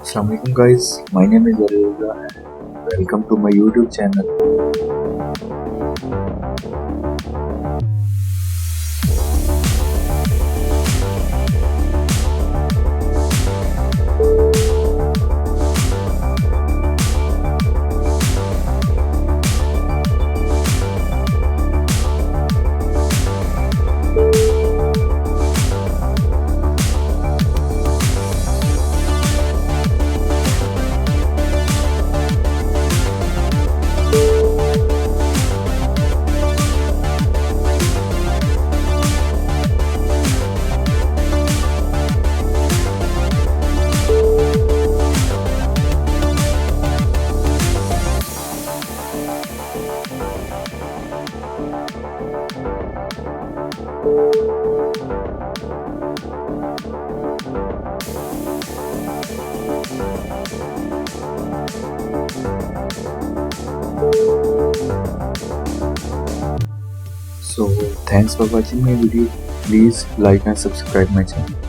Assalamualaikum guys, my name is Areza and welcome to my YouTube channel. So thanks for watching my video. Please like and subscribe my channel.